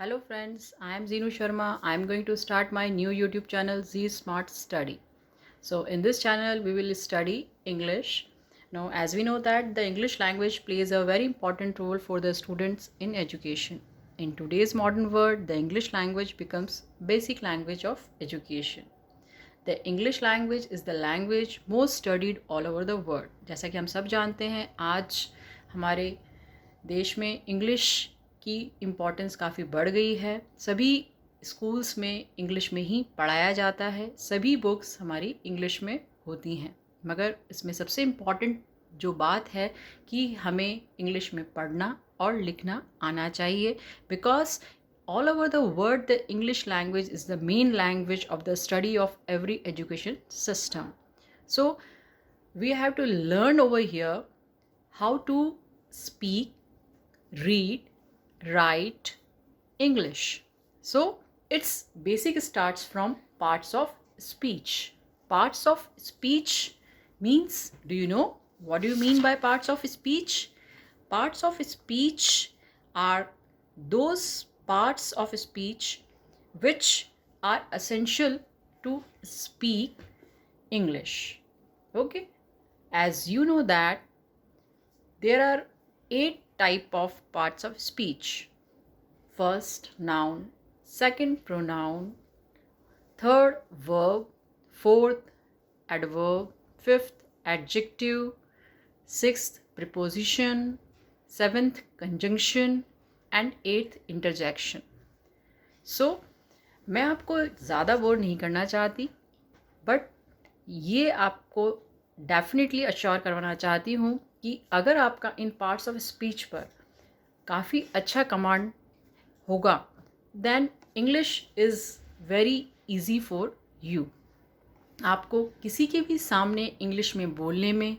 Hello friends, I am Zeenu Sharma. I am going to start my new YouTube channel Z Smart Study. So in this channel we will study English. Now as we know that the English language plays a very important role for the students in education. In today's modern world, the English language becomes basic language of education. The English language is the language most studied all over the world. जैसा कि हम सब जानते हैं आज हमारे देश में इंग्लिश की इम्पोर्टेंस काफ़ी बढ़ गई है। सभी स्कूल्स में इंग्लिश में ही पढ़ाया जाता है, सभी बुक्स हमारी इंग्लिश में होती हैं। मगर इसमें सबसे इम्पॉर्टेंट जो बात है कि हमें इंग्लिश में पढ़ना और लिखना आना चाहिए, because all over the world the English language is the main language of the study of every education system. So we have to learn over here how to speak, read, write English. So its basic starts from parts of speech. Parts of speech means, do you know what do you mean by parts of speech? Parts of speech are those parts of speech which are essential to speak English. Okay, as you know that there are 8 type of parts of speech. First, noun. Second, pronoun. Third, verb. Fourth, adverb. Fifth, adjective. Sixth, preposition. Seventh, conjunction. And 8th interjection. So मैं आपको ज़्यादा bore नहीं करना चाहती, but ये आपको definitely assure करवाना चाहती हूँ कि अगर आपका इन पार्ट्स ऑफ स्पीच पर काफ़ी अच्छा कमांड होगा then English is very easy for you. आपको किसी के भी सामने इंग्लिश में बोलने में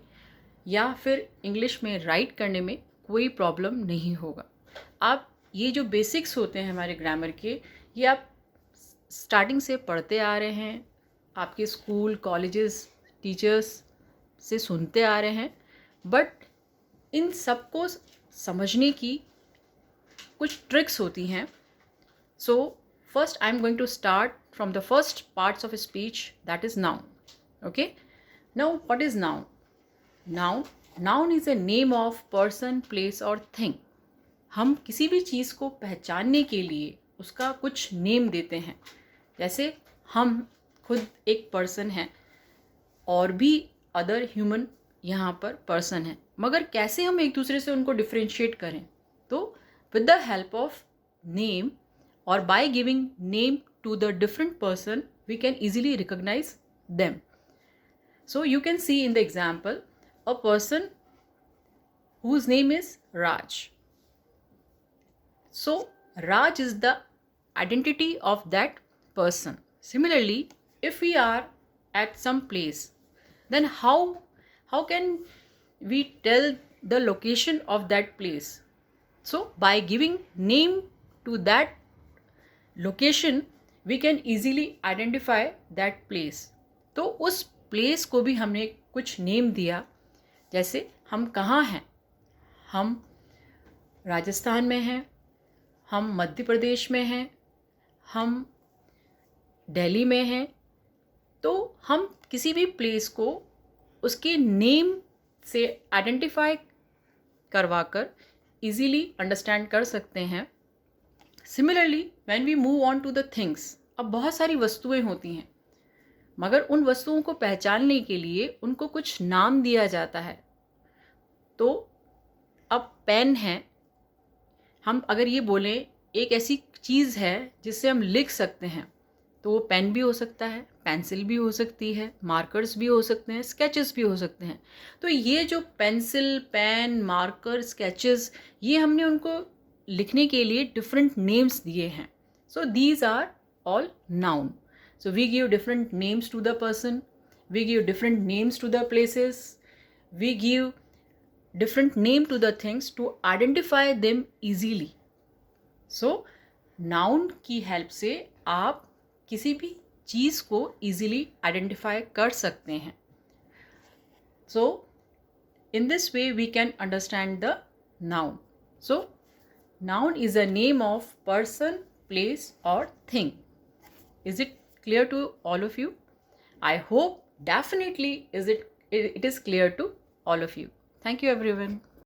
या फिर इंग्लिश में राइट करने में कोई प्रॉब्लम नहीं होगा. आप ये जो बेसिक्स होते हैं हमारे ग्रामर के, ये आप स्टार्टिंग से पढ़ते आ रहे हैं, आपके स्कूल कॉलेजेस टीचर्स से सुनते आ रहे हैं, बट इन सबको समझने की कुछ ट्रिक्स होती हैं. So first I am going to start from the first parts of speech, that is noun. Okay, now what is noun? Noun is a name of person, place और thing. हम किसी भी चीज़ को पहचानने के लिए उसका कुछ नेम देते हैं. जैसे हम खुद एक पर्सन हैं और भी अदर ह्यूमन यहाँ पर पर्सन हैं, मगर कैसे हम एक दूसरे से उनको डिफ्रेंशिएट करें? तो with the help of name और by giving name to the different person we can easily recognise them. So you can see in the example a person whose name is Raj. So Raj is the identity of that person. Similarly, if we are at some place, then how can we tell the location of that place? So by giving name to that location we can easily identify that place. तो उस place को भी हमने कुछ name दिया. जैसे हम कहाँ हैं? हम राजस्थान में हैं, हम मध्य प्रदेश में हैं, हम दिल्ली में हैं. तो हम किसी भी प्लेस को उसके नेम से आइडेंटिफाई करवाकर इजीली अंडरस्टैंड कर सकते हैं. Similarly when we move on to the things, अब बहुत सारी वस्तुएं होती हैं, मगर उन वस्तुओं को पहचानने के लिए उनको कुछ नाम दिया जाता है. तो अब पेन है, हम अगर ये बोलें एक ऐसी चीज़ है जिससे हम लिख सकते हैं, तो वो पेन भी हो सकता है, पेंसिल भी हो सकती है, मार्कर्स भी हो सकते हैं, स्केचेस भी हो सकते हैं. तो ये जो पेंसिल, पेन, मार्कर, स्केचेस, ये हमने उनको लिखने के लिए डिफरेंट नेम्स दिए हैं. So these are all noun. So we give different names to the person, we give different names to the places, we give different name to the things to identify them easily. So noun की help से आप किसी भी चीज़ को easily identify कर सकते हैं. So in this way we can understand the noun. So noun is a name of person, place, or thing. Is it clear to all of you? I hope definitely it is clear to all of you. Thank you everyone.